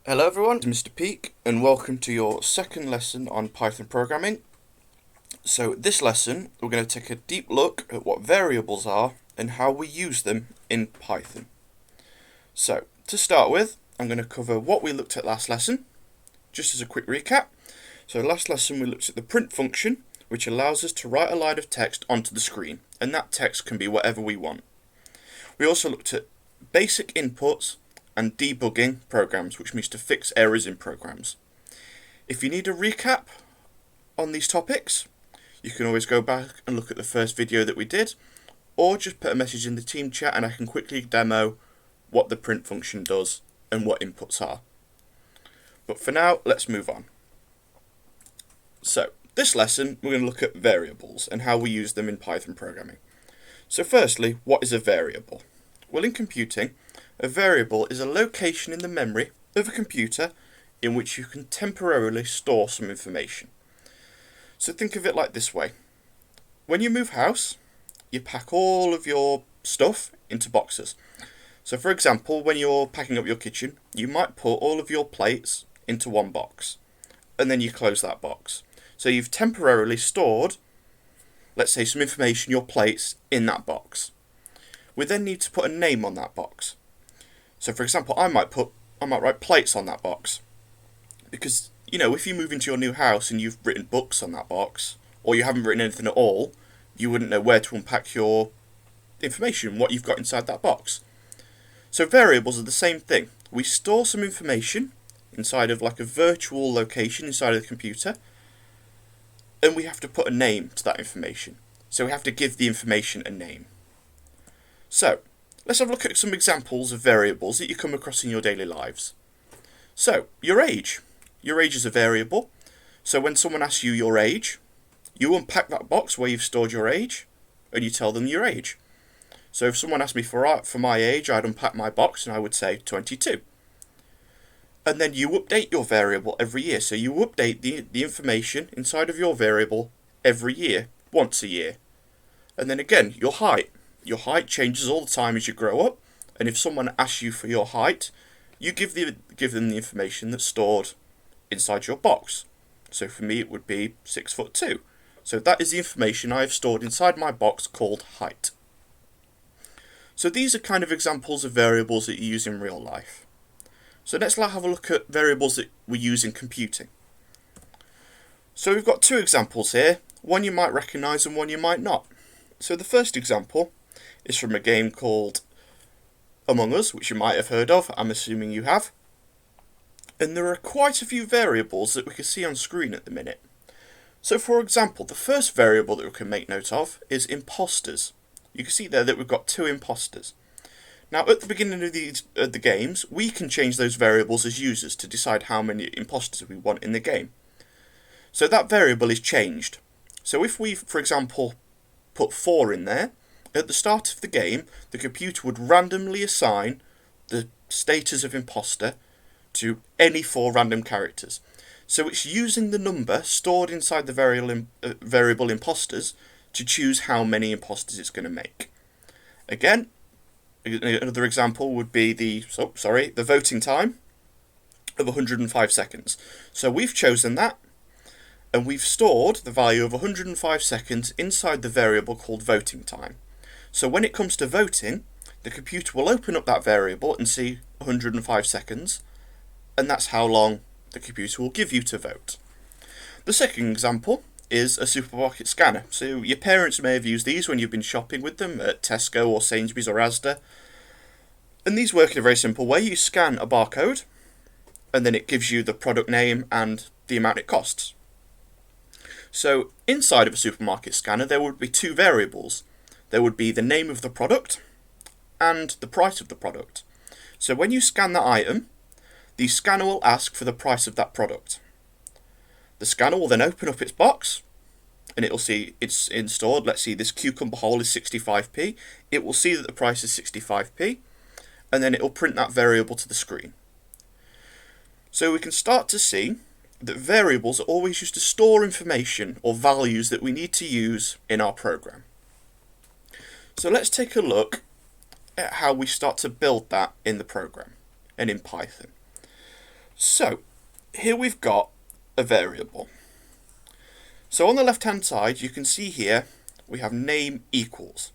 Hello everyone, it's Mr. Peak and welcome to your second lesson on Python programming. So this lesson we're going to take a deep look at what variables are and how we use them in Python. So to start with, I'm going to cover what we looked at last lesson, just as a quick recap. So last lesson we looked at the print function, which allows us to write a line of text onto the screen, and that text can be whatever we want. We also looked at basic inputs and debugging programs, which means to fix errors in programs. If you need a recap on these topics, you can always go back and look at the first video that we did, or just put a message in the team chat and I can quickly demo what the print function does and what inputs are. But for now, let's move on. So, this lesson we're going to look at variables and how we use them in Python programming. So firstly, what is a variable? Well, in computing, a variable is a location in the memory of a computer in which you can temporarily store some information. So think of it like this way. When you move house, you pack all of your stuff into boxes. So for example, when you're packing up your kitchen, you might put all of your plates into one box, and then you close that box. So you've temporarily stored, let's say, some information, your plates, in that box. We then need to put a name on that box. So for example, I might write plates on that box. Because, if you move into your new house and you've written books on that box, or you haven't written anything at all, you wouldn't know where to unpack your information, what you've got inside that box. So variables are the same thing. We store some information inside of like a virtual location inside of the computer, and we have to put a name to that information. So we have to give the information a name. So, let's have a look at some examples of variables that you come across in your daily lives. So, your age. Your age is a variable. So when someone asks you your age, you unpack that box where you've stored your age, and you tell them your age. So if someone asked me for my age, I'd unpack my box and I would say 22. And then you update your variable every year. So you update the information inside of your variable every year, once a year. And then again, your height. Your height changes all the time as you grow up, and if someone asks you for your height, you give them the information that's stored inside your box. So for me it would be 6'2". So that is the information I have stored inside my box called height. So these are kind of examples of variables that you use in real life. So let's have a look at variables that we use in computing. So we've got two examples here, one you might recognise and one you might not. So the first example is from a game called Among Us, which you might have heard of, I'm assuming you have. And there are quite a few variables that we can see on screen at the minute. So for example, the first variable that we can make note of is imposters. You can see there that we've got two imposters. Now at the beginning of the games, we can change those variables as users to decide how many imposters we want in the game. So that variable is changed. So if we, for example, put 4 in there, at the start of the game, the computer would randomly assign the status of imposter to any 4 random characters. So it's using the number stored inside the variable imposters to choose how many imposters it's going to make. Again, another example would be the voting time of 105 seconds. So we've chosen that, and we've stored the value of 105 seconds inside the variable called voting time. So when it comes to voting, the computer will open up that variable and see 105 seconds, and that's how long the computer will give you to vote. The second example is a supermarket scanner. So your parents may have used these when you've been shopping with them at Tesco or Sainsbury's or Asda. And these work in a very simple way. You scan a barcode, and then it gives you the product name and the amount it costs. So inside of a supermarket scanner, there would be two variables. There would be the name of the product and the price of the product. So when you scan that item, the scanner will ask for the price of that product. The scanner will then open up its box, and it will see it's installed. Let's see, this cucumber hole is 65p. It will see that the price is 65p, and then it will print that variable to the screen. So we can start to see that variables are always used to store information or values that we need to use in our program. So let's take a look at how we start to build that in the program and in Python. So here we've got a variable. So on the left hand side you can see here we have name equals.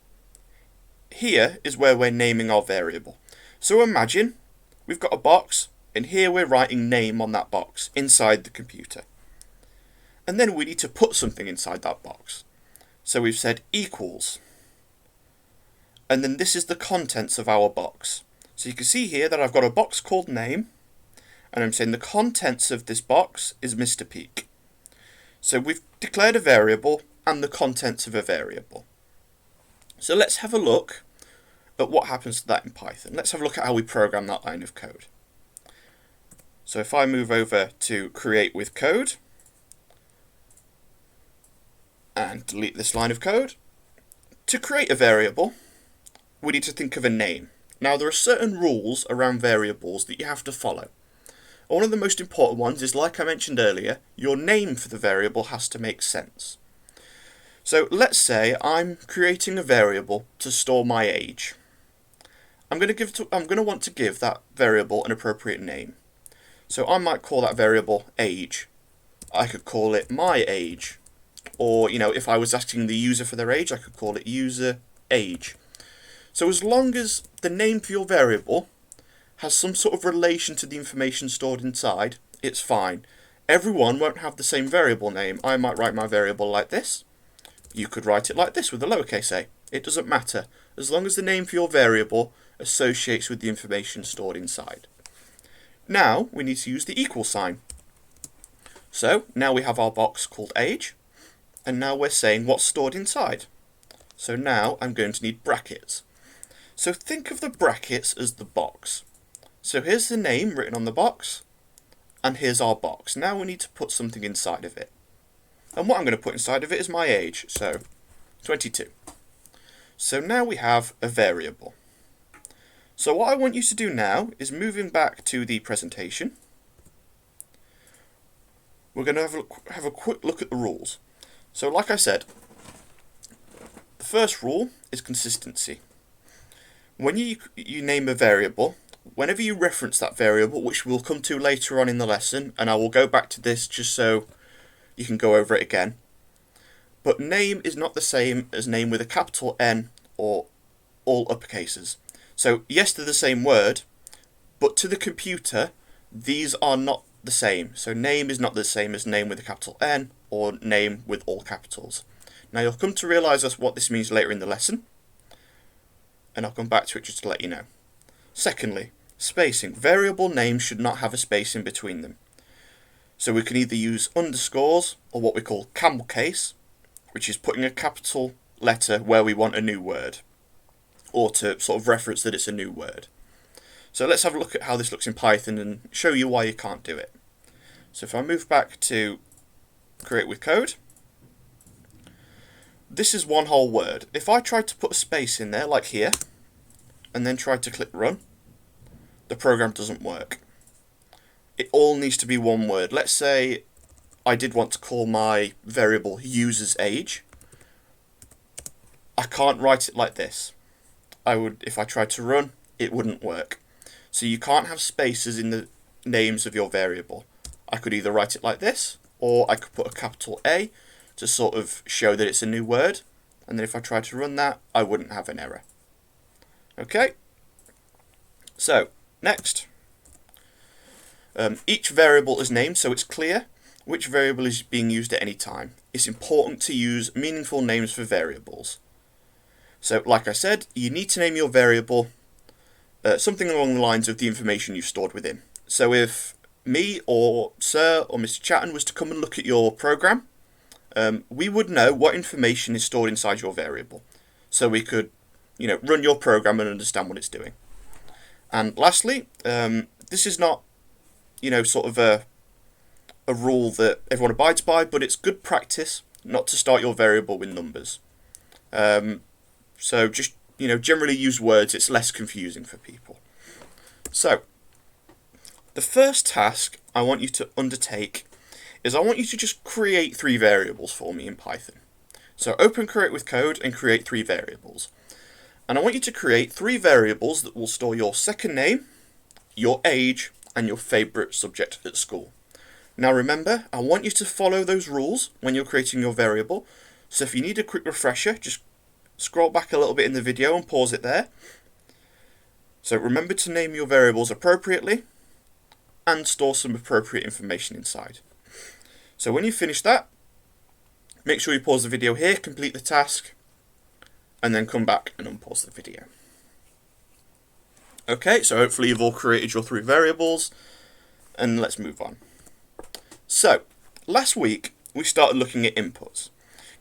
Here is where we're naming our variable. So imagine we've got a box and here we're writing name on that box inside the computer. And then we need to put something inside that box. So we've said equals. And then this is the contents of our box. So you can see here that I've got a box called name, and I'm saying the contents of this box is Mr. Peak. So we've declared a variable and the contents of a variable. So let's have a look at what happens to that in Python. Let's have a look at how we program that line of code. So if I move over to create with code and delete this line of code, to create a variable, we need to think of a name. Now there are certain rules around variables that you have to follow. One of the most important ones is, like I mentioned earlier, your name for the variable has to make sense. So let's say I'm creating a variable to store my age. I'm going to want to give that variable an appropriate name. So I might call that variable age. I could call it my age. Or, if I was asking the user for their age, I could call it user age. So as long as the name for your variable has some sort of relation to the information stored inside, it's fine. Everyone won't have the same variable name. I might write my variable like this. You could write it like this with a lowercase a. It doesn't matter, as long as the name for your variable associates with the information stored inside. Now we need to use the equal sign. So now we have our box called age, and now we're saying what's stored inside. So now I'm going to need brackets. So think of the brackets as the box. So here's the name written on the box, and here's our box. Now we need to put something inside of it. And what I'm going to put inside of it is my age, so 22. So now we have a variable. So what I want you to do now is, moving back to the presentation, we're going to have a quick look at the rules. So like I said, the first rule is consistency. When you name a variable, whenever you reference that variable, which we'll come to later on in the lesson, and I will go back to this just so you can go over it again, but name is not the same as name with a capital N or all uppercases. So yes, they're the same word, but to the computer, these are not the same. So name is not the same as name with a capital N or name with all capitals. Now you'll come to realise what this means later in the lesson, and I'll come back to it just to let you know. Secondly, spacing. Variable names should not have a space in between them. So we can either use underscores or what we call camel case, which is putting a capital letter where we want a new word, or to sort of reference that it's a new word. So let's have a look at how this looks in Python and show you why you can't do it. So if I move back to create with code, this is one whole word. If I tried to put a space in there, like here, and then tried to click run, the program doesn't work. It all needs to be one word. Let's say I did want to call my variable user's age. I can't write it like this. If I tried to run, it wouldn't work. So you can't have spaces in the names of your variable. I could either write it like this, or I could put a capital A to sort of show that it's a new word, and then if I tried to run that, I wouldn't have an error. Okay, so next, each variable is named so it's clear which variable is being used at any time. It's important to use meaningful names for variables. So like I said, you need to name your variable something along the lines of the information you've stored within. So if me or Sir or Mr. Chatton was to come and look at your program, we would know what information is stored inside your variable. So we could, run your program and understand what it's doing. And lastly, this is not, sort of a rule that everyone abides by, but it's good practice not to start your variable with numbers. So just, generally use words, it's less confusing for people. So, the first task I want you to undertake is I want you to just create 3 variables for me in Python. So open create with code and create 3 variables. And I want you to create 3 variables that will store your second name, your age, and your favourite subject at school. Now remember, I want you to follow those rules when you're creating your variable. So if you need a quick refresher, just scroll back a little bit in the video and pause it there. So remember to name your variables appropriately and store some appropriate information inside. So when you finish that, make sure you pause the video here, complete the task, and then come back and unpause the video. Okay, so hopefully you've all created your 3 variables, and let's move on. So, last week we started looking at inputs.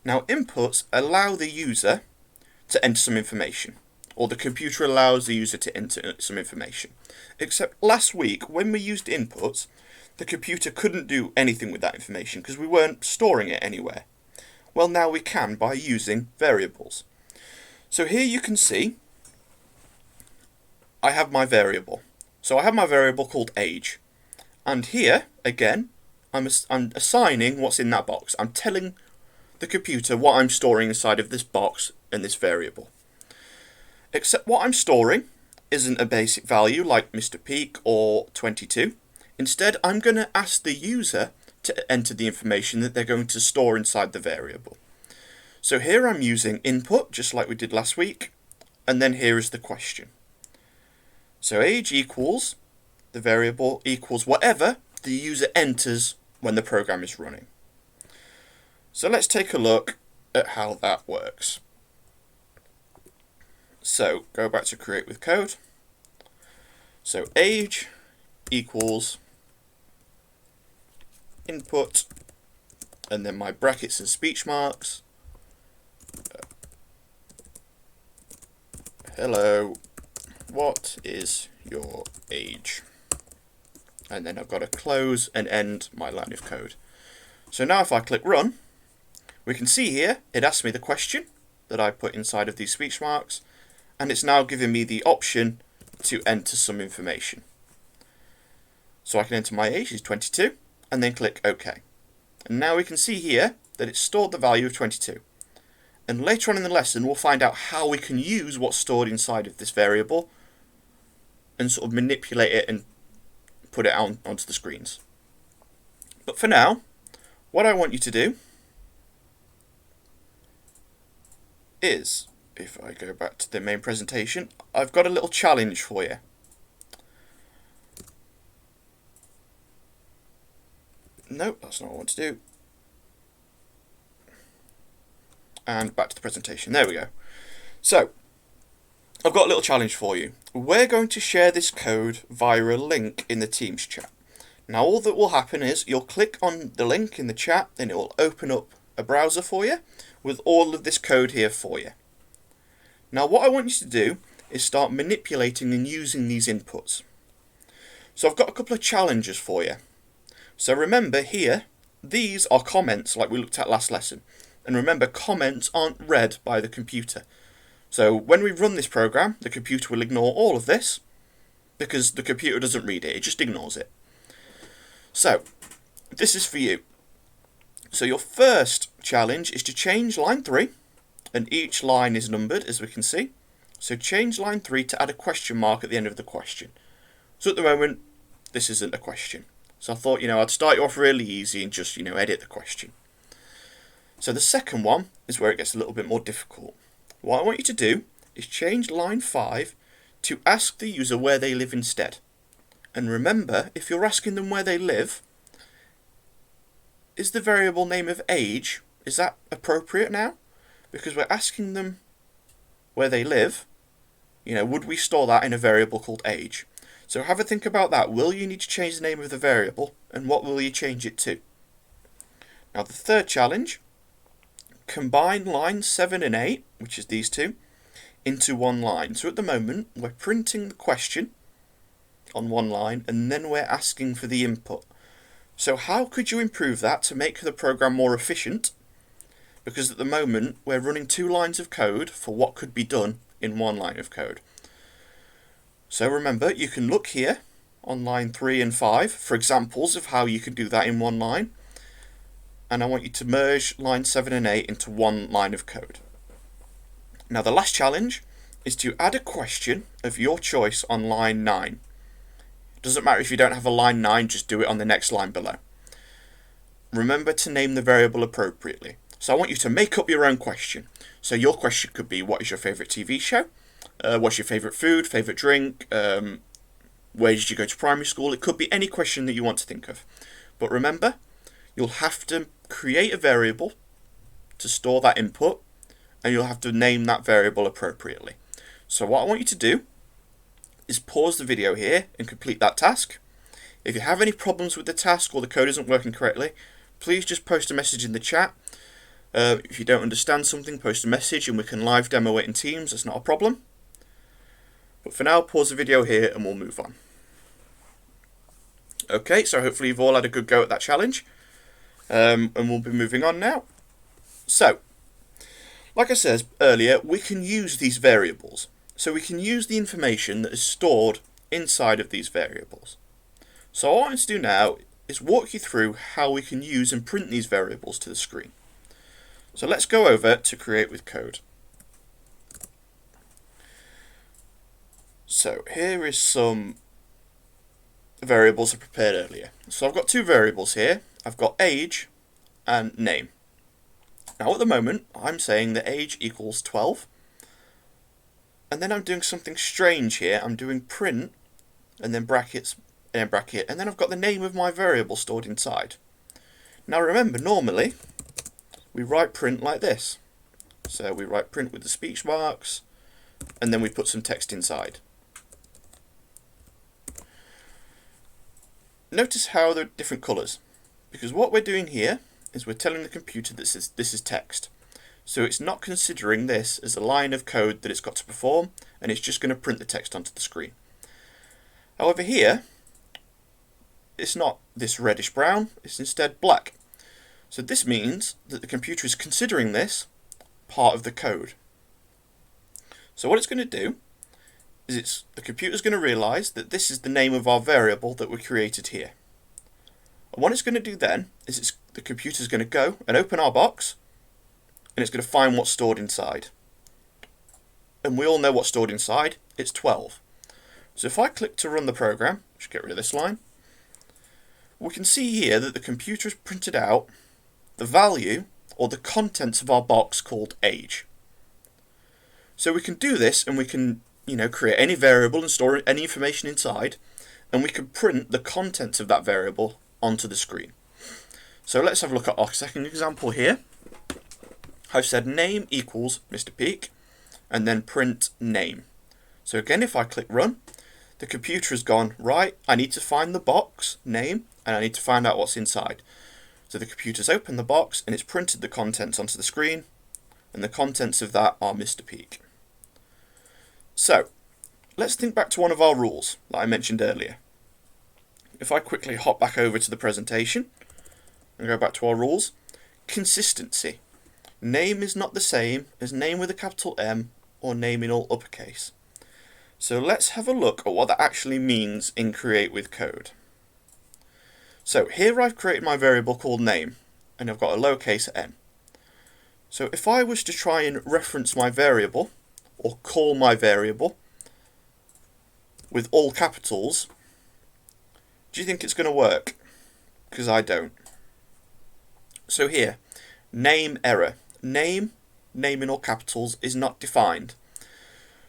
Now inputs allow the user to enter some information, or the computer allows the user to enter some information. Except last week, when we used inputs, the computer couldn't do anything with that information because we weren't storing it anywhere. Well, now we can by using variables. So here you can see I have my variable. So I have my variable called age. And here, again, I'm assigning what's in that box. I'm telling the computer what I'm storing inside of this box and this variable. Except what I'm storing isn't a basic value like Mr. Peak or 22. Instead, I'm going to ask the user to enter the information that they're going to store inside the variable. So here I'm using input, just like we did last week, and then here is the question. So age equals, the variable equals whatever the user enters when the program is running. So let's take a look at how that works. So go back to create with code. So age equals input, and then my brackets and speech marks. Hello, what is your age? And then I've got to close and end my line of code. So now if I click run, we can see here it asks me the question that I put inside of these speech marks, and it's now giving me the option to enter some information. So I can enter my age is 22 and then click OK. And now we can see here that it's stored the value of 22. And later on in the lesson we'll find out how we can use what's stored inside of this variable and sort of manipulate it and put it out onto the screens. But for now, what I want you to do is, if I go back to the main presentation, I've got a little challenge for you. Nope, that's not what I want to do. And back to the presentation. There we go. So, I've got a little challenge for you. We're going to share this code via a link in the Teams chat. Now all that will happen is you'll click on the link in the chat and it will open up a browser for you with all of this code here for you. Now what I want you to do is start manipulating and using these inputs. So I've got a couple of challenges for you. So remember here, these are comments like we looked at last lesson. And remember, comments aren't read by the computer. So when we run this program, the computer will ignore all of this because the computer doesn't read it, it just ignores it. So, this is for you. So your first challenge is to change line 3, and each line is numbered as we can see. So change line 3 to add a question mark at the end of the question. So at the moment, this isn't a question. So I thought, I'd start you off really easy and just, edit the question. So the second one is where it gets a little bit more difficult. What I want you to do is change line 5 to ask the user where they live instead. And remember, if you're asking them where they live, is the variable name of age, is that appropriate now? Because we're asking them where they live, would we store that in a variable called age? So have a think about that. Will you need to change the name of the variable, and what will you change it to? Now the third challenge, combine lines 7 and 8, which is these two, into one line. So at the moment, we're printing the question on one line, and then we're asking for the input. So how could you improve that to make the program more efficient? Because at the moment, we're running 2 lines of code for what could be done in 1 line of code. So remember, you can look here on line 3 and 5 for examples of how you can do that in 1 line. And I want you to merge line 7 and 8 into 1 line of code. Now the last challenge is to add a question of your choice on line 9. Doesn't matter if you don't have a line 9, just do it on the next line below. Remember to name the variable appropriately. So I want you to make up your own question. So your question could be, what is your favourite TV show? What's your favourite food, favourite drink? Where did you go to primary school? It could be any question that you want to think of. But remember, you'll have to create a variable to store that input, and you'll have to name that variable appropriately. So what I want you to do is pause the video here and complete that task. If you have any problems with the task or the code isn't working correctly, please just post a message in the chat. If you don't understand something, post a message and we can live demo it in Teams. That's not a problem. But for now, pause the video here and we'll move on. Okay, so hopefully you've all had a good go at that challenge. And we'll be moving on now. So, like I said earlier, we can use these variables. So we can use the information that is stored inside of these variables. So what I want to do now is walk you through how we can use and print these variables to the screen. So let's go over to Create with Code. So here is some variables I prepared earlier. So I've got two variables here. I've got age and name. Now at the moment I'm saying that age equals 12, and then I'm doing something strange here. I'm doing print and then brackets and then bracket, and then I've got the name of my variable stored inside. Now remember, normally we write print like this. So we write print with the speech marks and then we put some text inside. Notice how they're different colours, because what we're doing here is we're telling the computer this is text. So it's not considering this as a line of code that it's got to perform, and it's just going to print the text onto the screen. However here, it's not this reddish brown, it's instead black. So this means that the computer is considering this part of the code. So what it's going to do is the computer's going to realise that this is the name of our variable that we created here. And what it's going to do then is the computer's going to go and open our box, and it's going to find what's stored inside. And we all know what's stored inside, it's 12. So if I click to run the program, just get rid of this line, we can see here that the computer has printed out the value or the contents of our box called age. So we can do this, and we can create any variable and store any information inside, and we can print the contents of that variable onto the screen. So let's have a look at our second example here. I've said name equals Mr. Peak, and then print name. So again, if I click run, the computer has gone, right, I need to find the box name, and I need to find out what's inside. So the computer's opened the box, and it's printed the contents onto the screen, and the contents of that are Mr. Peak. So, let's think back to one of our rules that I mentioned earlier. If I quickly hop back over to the presentation and go back to our rules, consistency. Name is not the same as name with a capital M or name in all uppercase. So let's have a look at what that actually means in Create with Code. So here I've created my variable called name, and I've got a lowercase n. So if I was to try and reference my variable, or call my variable with all capitals, do you think it's going to work? Because I don't. So here, name error. Name in all capitals is not defined.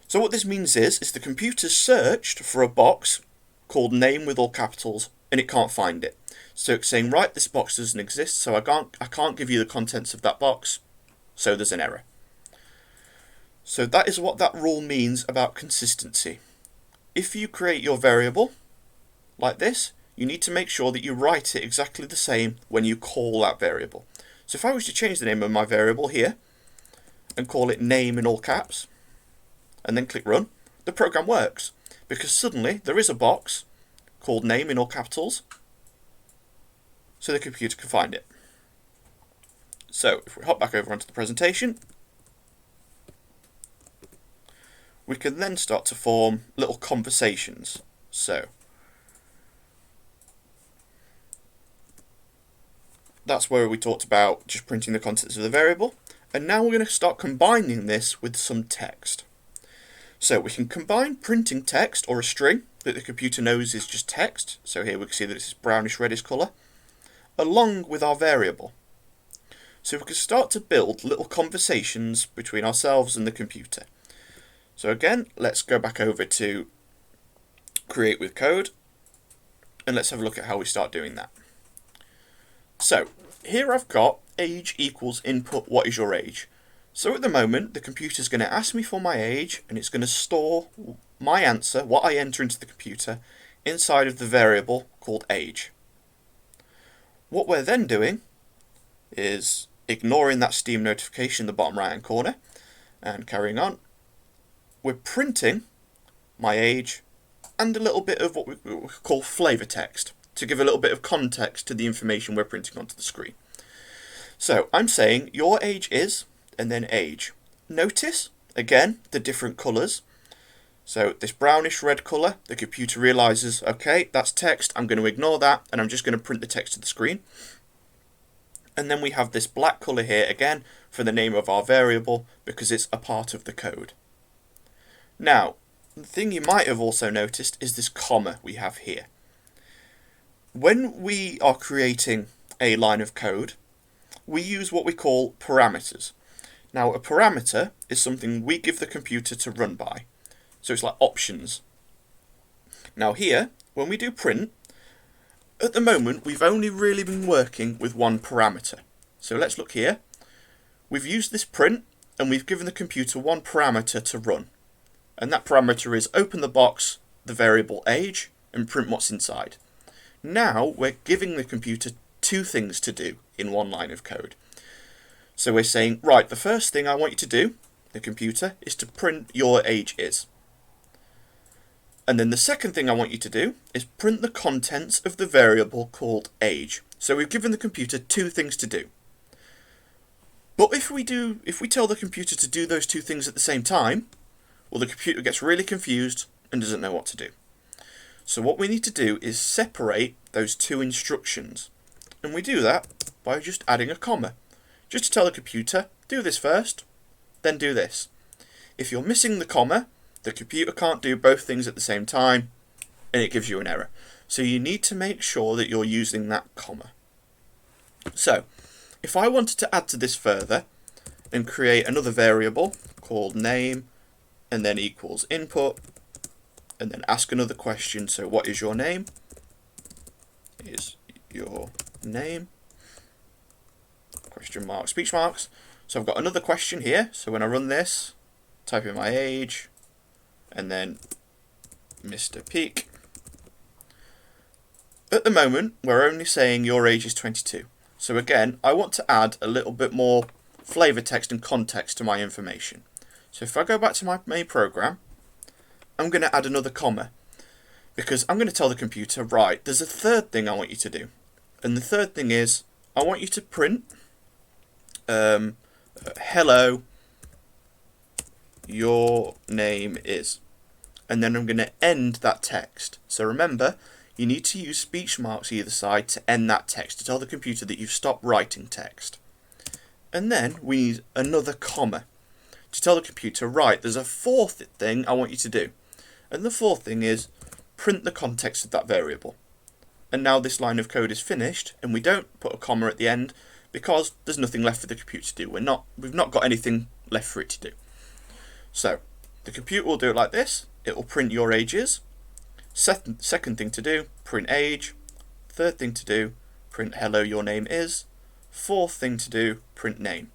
So what this means is the computer searched for a box called name with all capitals, and it can't find it. So it's saying, right, this box doesn't exist, so I can't give you the contents of that box, so there's an error. So that is what that rule means about consistency. If you create your variable like this, you need to make sure that you write it exactly the same when you call that variable. So if I was to change the name of my variable here and call it name in all caps and then click run, the program works, because suddenly there is a box called name in all capitals, so the computer can find it. So if we hop back over onto the presentation, we can then start to form little conversations. So that's where we talked about just printing the contents of the variable, and now we're going to start combining this with some text. So we can combine printing text or a string that the computer knows is just text, so here we can see that it's brownish reddish colour, along with our variable. So we can start to build little conversations between ourselves and the computer. So again, let's go back over to Create with Code, and let's have a look at how we start doing that. So here I've got age equals input, what is your age? So at the moment, the computer's going to ask me for my age, and it's going to store my answer, what I enter into the computer, inside of the variable called age. What we're then doing is ignoring that Steam notification in the bottom right hand corner and carrying on. We're printing my age and a little bit of what we call flavor text to give a little bit of context to the information we're printing onto the screen. So I'm saying your age is, and then age. Notice again the different colours. So this brownish red colour, the computer realises, okay, that's text, I'm going to ignore that, and I'm just going to print the text to the screen. And then we have this black colour here again for the name of our variable because it's a part of the code. Now, the thing you might have also noticed is this comma we have here. When we are creating a line of code, we use what we call parameters. Now, a parameter is something we give the computer to run by. So it's like options. Now here, when we do print, at the moment we've only really been working with one parameter. So let's look here. We've used this print and we've given the computer one parameter to run. And that parameter is open the box, the variable age, and print what's inside. Now we're giving the computer two things to do in one line of code. So we're saying, right, the first thing I want you to do, the computer, is to print your age is. And then the second thing I want you to do is print the contents of the variable called age. So we've given the computer two things to do. But if we tell the computer to do those two things at the same time, well, the computer gets really confused and doesn't know what to do. So what we need to do is separate those two instructions. And we do that by just adding a comma. Just to tell the computer, do this first, then do this. If you're missing the comma, the computer can't do both things at the same time, and it gives you an error. So you need to make sure that you're using that comma. So, if I wanted to add to this further, and create another variable called name, and then equals input, and then ask another question, so what is your name? Is your name? Question mark, speech marks. So I've got another question here, so when I run this, type in my age, and then Mr. Peak. At the moment, we're only saying your age is 22. So again, I want to add a little bit more flavor text and context to my information. So if I go back to my main program, I'm going to add another comma because I'm going to tell the computer, right, there's a third thing I want you to do. And the third thing is, I want you to print hello, your name is. And then I'm going to end that text. So remember, you need to use speech marks either side to end that text, to tell the computer that you've stopped writing text. And then we need another comma to tell the computer, right, there's a fourth thing I want you to do. And the fourth thing is print the context of that variable. And now this line of code is finished, and we don't put a comma at the end because there's nothing left for the computer to do. We've not got anything left for it to do. So the computer will do it like this. It will print your ages. Second thing to do, print age. Third thing to do, print hello, your name is. Fourth thing to do, print name.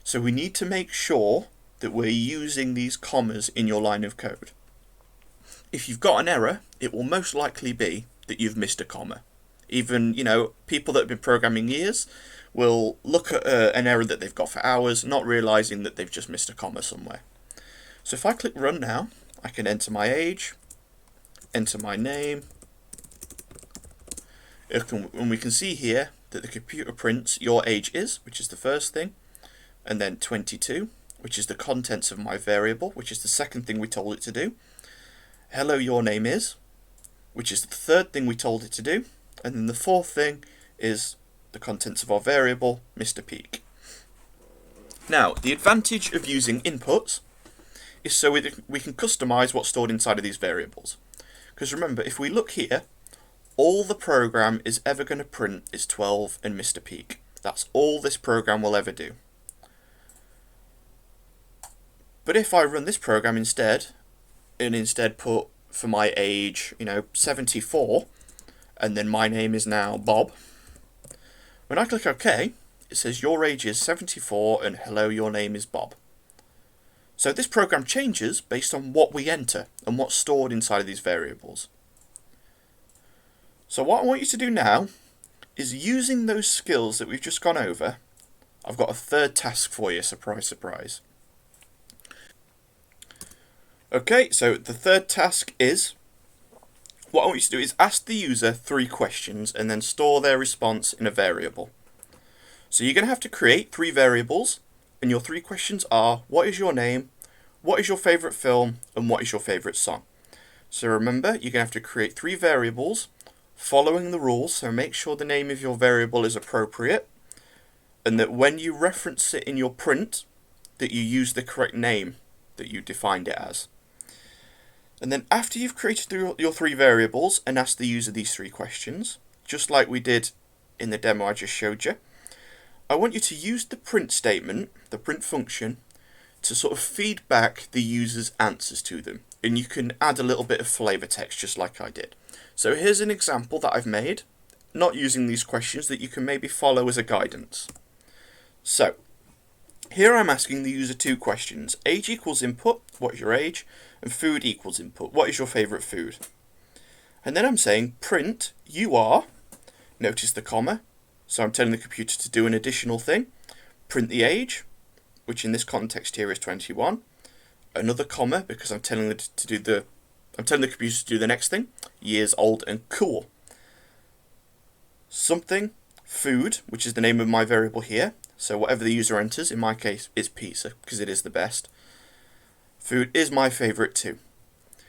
So we need to make sure that we're using these commas in your line of code. If you've got an error, it will most likely be that you've missed a comma. Even, people that have been programming years will look at an error that they've got for hours, not realizing that they've just missed a comma somewhere. So if I click run now, I can enter my age, enter my name, and we can see here that the computer prints your age is, which is the first thing, and then 22, which is the contents of my variable, which is the second thing we told it to do. Hello, your name is, which is the third thing we told it to do, and then the fourth thing is the contents of our variable, Mr. Peak. Now, the advantage of using inputs is so we can customize what's stored inside of these variables. Because remember, if we look here, all the program is ever going to print is 12 and Mr. Peak. That's all this program will ever do. But if I run this program instead, and instead put for my age, 74, and then my name is now Bob, when I click OK, it says your age is 74 and hello, your name is Bob. So this program changes based on what we enter and what's stored inside of these variables. So what I want you to do now is, using those skills that we've just gone over, I've got a third task for you, surprise, surprise. Okay, so the third task is, what I want you to do is ask the user 3 questions and then store their response in a variable. So you're going to have to create 3 variables, and your 3 questions are, what is your name, what is your favourite film, and what is your favourite song? So remember, you're going to have to create 3 variables following the rules, so make sure the name of your variable is appropriate, and that when you reference it in your print, that you use the correct name that you defined it as. And then after you've created your 3 variables and asked the user these 3 questions, just like we did in the demo I just showed you, I want you to use the print statement, the print function, to sort of feed back the user's answers to them. And you can add a little bit of flavor text just like I did. So here's an example that I've made, not using these questions, that you can maybe follow as a guidance. So here I'm asking the user 2 questions. Age equals input, what is your age? And food equals input, what is your favourite food? And then I'm saying print, you are, notice the comma, so I'm telling the computer to do an additional thing. Print the age, which in this context here is 21. Another comma, because I'm telling the computer to do the next thing, years old and cool. Something, food, which is the name of my variable here, so whatever the user enters, in my case, is pizza, because it is the best. Food is my favourite too.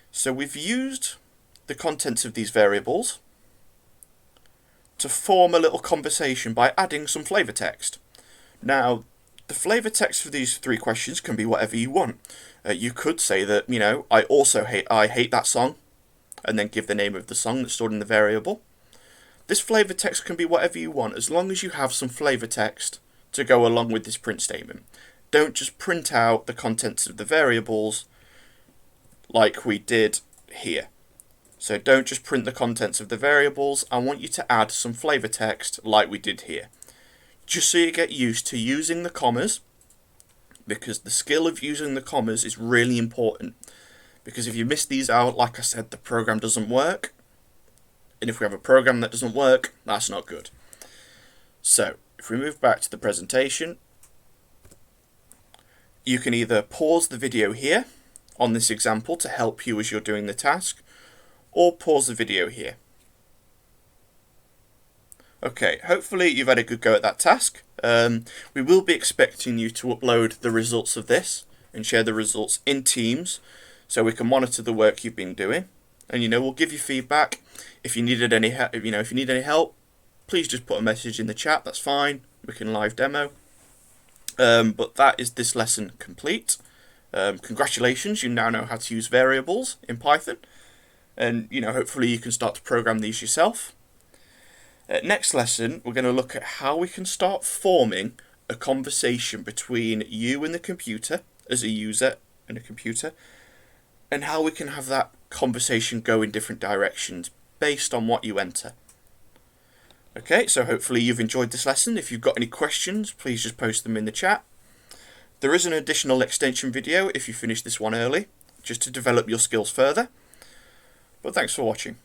So we've used the contents of these variables to form a little conversation by adding some flavour text. Now, the flavour text for these 3 questions can be whatever you want. You could say that, I hate that song, and then give the name of the song that's stored in the variable. This flavour text can be whatever you want, as long as you have some flavour text to go along with this print statement. Don't just print out the contents of the variables like we did here. So don't just print the contents of the variables. I want you to add some flavour text like we did here. Just so you get used to using the commas, because the skill of using the commas is really important. Because if you miss these out, like I said, the program doesn't work. And if we have a program that doesn't work, that's not good. So if we move back to the presentation, you can either pause the video here on this example to help you as you're doing the task, or pause the video here. Okay, hopefully you've had a good go at that task. We will be expecting you to upload the results of this and share the results in Teams so we can monitor the work you've been doing. And we'll give you feedback. If you needed any help, if you need any help, please just put a message in the chat. That's fine. We can live demo. But that is this lesson complete. Congratulations, you now know how to use variables in Python. And, hopefully you can start to program these yourself. Next lesson, we're going to look at how we can start forming a conversation between you and the computer, as a user and a computer, and how we can have that conversation go in different directions based on what you enter. Okay, so hopefully you've enjoyed this lesson. If you've got any questions, please just post them in the chat. There is an additional extension video if you finish this one early, just to develop your skills further. But thanks for watching.